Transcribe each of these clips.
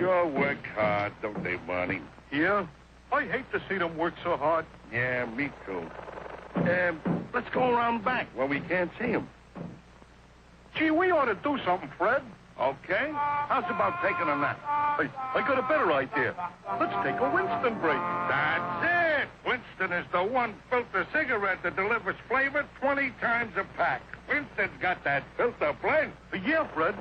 sure work hard, don't they, Barney? Yeah? I hate to see them work so hard. Yeah, me too. Let's go around back where we can't see them. Gee, we ought to do something, Fred. Okay. How's about taking a nap? I got a better idea. Let's take a Winston break. That's it. Winston is the one filter cigarette that delivers flavor 20 times a pack. Winston's got that filter flame. Yeah, Fred.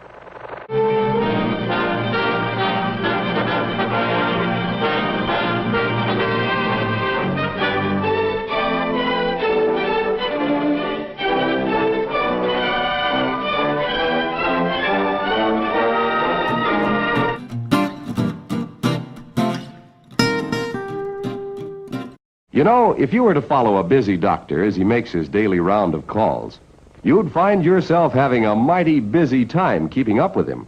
You know, if you were to follow a busy doctor as he makes his daily round of calls, you'd find yourself having a mighty busy time keeping up with him.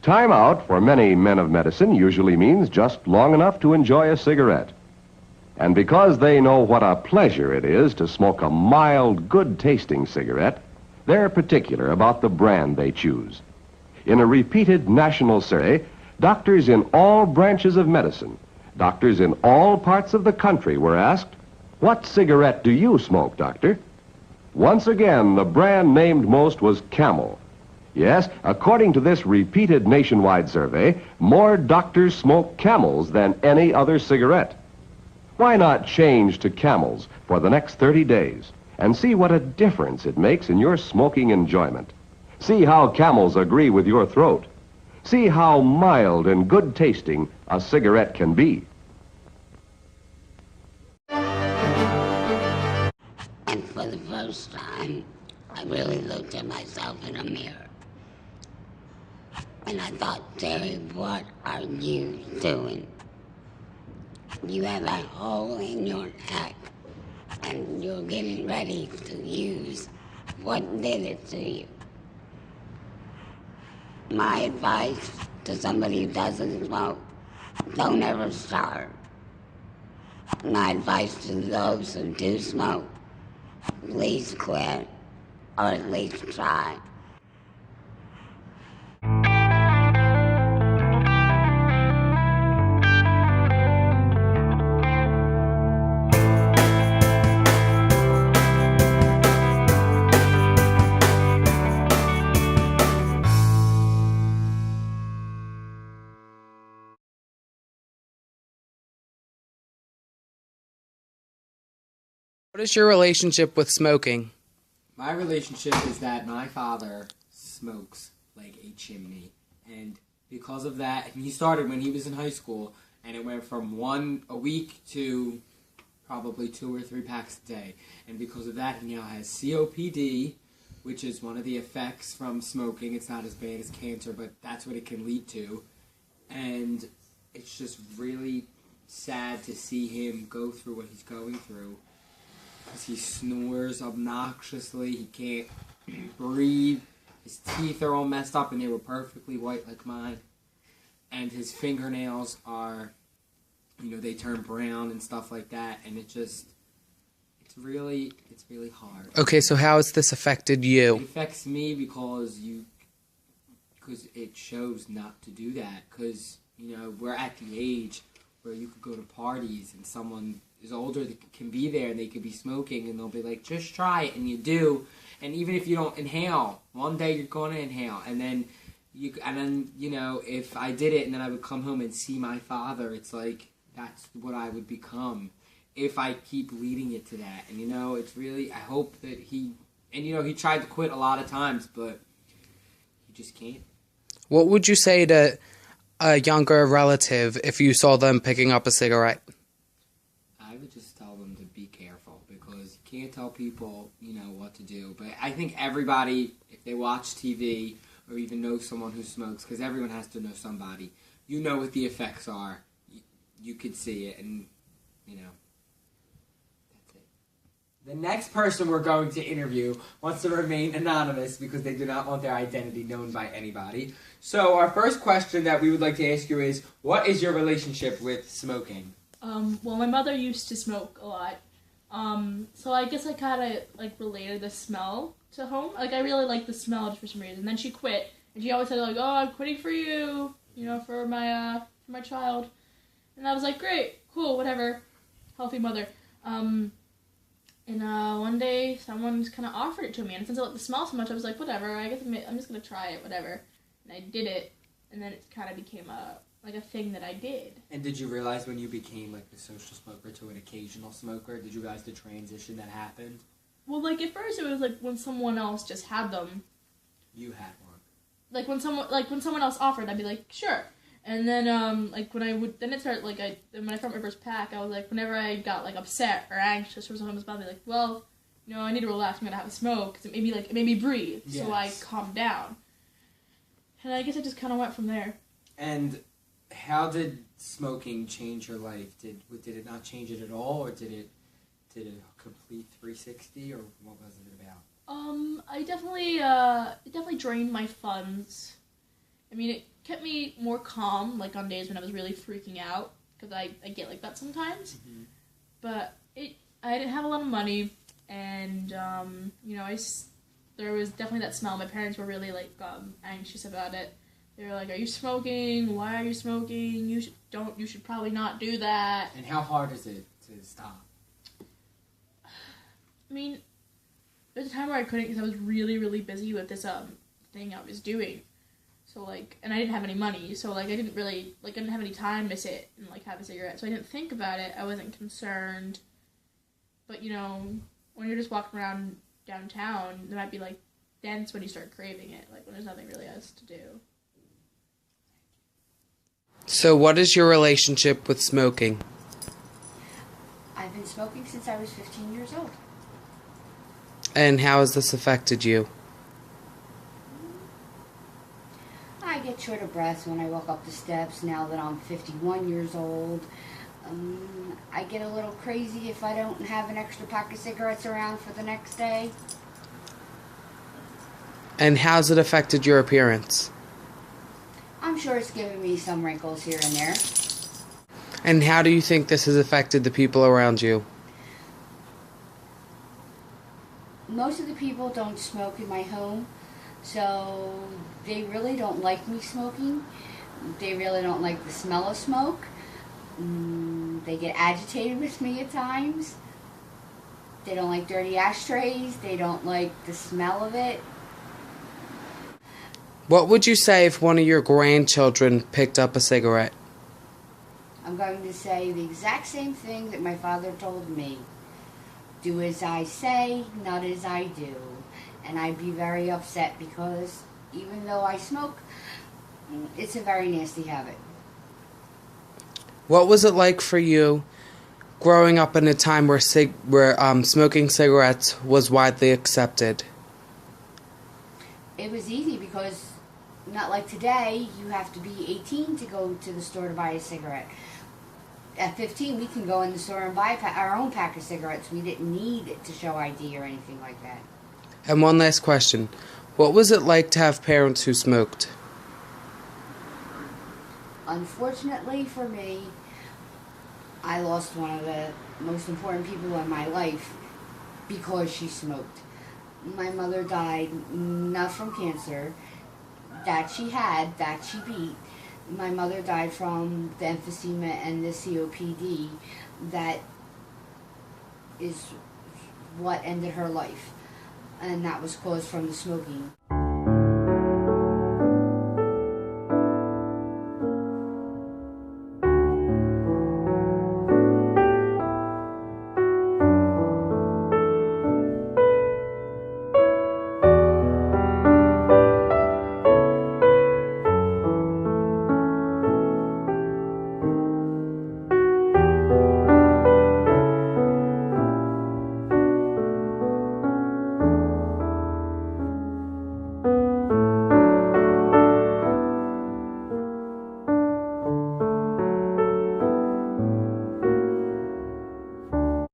Time out for many men of medicine usually means just long enough to enjoy a cigarette. And because they know what a pleasure it is to smoke a mild, good-tasting cigarette, they're particular about the brand they choose. In a repeated national survey, doctors in all branches of medicine, doctors in all parts of the country were asked, "What cigarette do you smoke, doctor?" Once again, the brand named most was Camel. Yes, according to this repeated nationwide survey, more doctors smoke Camels than any other cigarette. Why not change to Camels for the next 30 days and see what a difference it makes in your smoking enjoyment? See how Camels agree with your throat. See how mild and good-tasting a cigarette can be. And for the first time, I really looked at myself in a mirror. And I thought, Terry, what are you doing? You have a hole in your neck, and you're getting ready to use what did it to you. My advice to somebody who doesn't smoke, don't ever start. My advice to those who do smoke, please quit, or at least try. What is your relationship with smoking? My relationship is that my father smokes like a chimney. And because of that, he started when he was in high school, and it went from one a week to probably 2 or 3 packs a day. And because of that, he now has COPD, which is one of the effects from smoking. It's not as bad as cancer, but that's what it can lead to. And it's just really sad to see him go through what he's going through. Because he snores obnoxiously, he can't breathe, his teeth are all messed up and they were perfectly white like mine. And his fingernails are, they turn brown and stuff like that, and it's really hard. Okay, so how has this affected you? It affects me because it shows not to do that. Because, we're at the age where you could go to parties and someone is older that can be there and they could be smoking and they'll be like, just try it, and you do. And even if you don't inhale, one day you're going to inhale. And then, if I did it and then I would come home and see my father, it's like, that's what I would become if I keep leading it to that. And, it's really, I hope that he tried to quit a lot of times, but he just can't. What would you say to a younger relative if you saw them picking up a cigarette? I would just tell them to be careful, because you can't tell people, what to do. But I think everybody, if they watch TV or even know someone who smokes, because everyone has to know somebody, what the effects are. You could see it, and, that's it. The next person we're going to interview wants to remain anonymous because they do not want their identity known by anybody. So our first question that we would like to ask you is, what is your relationship with smoking? Well, my mother used to smoke a lot, so I guess I kind of, related the smell to home. I really liked the smell just for some reason. And then she quit, and she always said, oh, I'm quitting for you, for my child. And I was like, great, cool, whatever, healthy mother. And one day someone just kind of offered it to me, and since I liked the smell so much, I was like, whatever, I guess I'm just gonna try it, whatever. And I did it, and then it kind of became a thing that I did. And did you realize when you became like the social smoker to an occasional smoker, did you realize the transition that happened? Well, like at first it was like when someone else just had them. You had one. Like when someone else offered, I'd be like, sure. And then then it started when I found my first pack, I was like, whenever I got like upset or anxious or something was about me, like, well, I need to relax. I'm gonna have a smoke because it made me breathe. Yes. So I calmed down. And I guess it just kind of went from there. And how did smoking change your life? Did it not change it at all, or did it complete 360, or what was it about? It definitely drained my funds. I mean, it kept me more calm, like on days when I was really freaking out, because I get like that sometimes. Mm-hmm. But I didn't have a lot of money, and there was definitely that smell. My parents were really like anxious about it. They were like, "Are you smoking? Why are you smoking? You should probably not do that." And how hard is it to stop? I mean, there was a time where I couldn't because I was really, really busy with this thing I was doing. So and I didn't have any money, so I didn't have any time to sit and have a cigarette. So I didn't think about it. I wasn't concerned. But when you're just walking around downtown, there might be that's when you start craving it, when there's nothing really else to do. So what is your relationship with smoking? I've been smoking since I was 15 years old. And how has this affected you? I get short of breath when I walk up the steps now that I'm 51 years old. I get a little crazy if I don't have an extra pack of cigarettes around for the next day. And how's it affected your appearance? I'm sure it's given me some wrinkles here and there. And how do you think this has affected the people around you? Most of the people don't smoke in my home, so they really don't like me smoking. They really don't like the smell of smoke. They get agitated with me at times. They don't like dirty ashtrays. They don't like the smell of it. What would you say if one of your grandchildren picked up a cigarette? I'm going to say the exact same thing that my father told me. Do as I say, not as I do. And I'd be very upset because even though I smoke, it's a very nasty habit. What was it like for you growing up in a time where smoking cigarettes was widely accepted? It was easy because, not like today, you have to be 18 to go to the store to buy a cigarette. At 15, we can go in the store and buy our own pack of cigarettes. We didn't need it to show ID or anything like that. And one last question. What was it like to have parents who smoked? Unfortunately for me, I lost one of the most important people in my life because she smoked. My mother died not from cancer that she had, that she beat. My mother died from the emphysema and the COPD. That is what ended her life, and that was caused from the smoking.